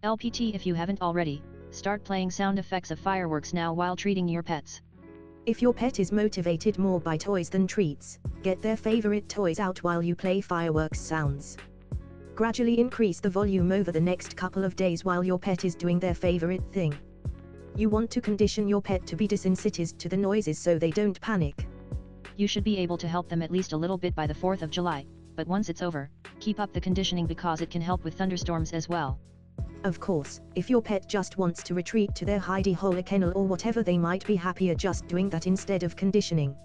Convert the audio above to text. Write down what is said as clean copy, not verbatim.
LPT if you haven't already, start playing sound effects of fireworks now while treating your pets. If your pet is motivated more by toys than treats, get their favorite toys out while you play fireworks sounds. Gradually increase the volume over the next couple of days while your pet is doing their favorite thing. You want to condition your pet to be desensitized to the noises so they don't panic. You should be able to help them at least a little bit by the 4th of July, but once it's over, keep up the conditioning because it can help with thunderstorms as well. Of course, if your pet just wants to retreat to their hidey hole or kennel or whatever, they might be happier just doing that instead of conditioning.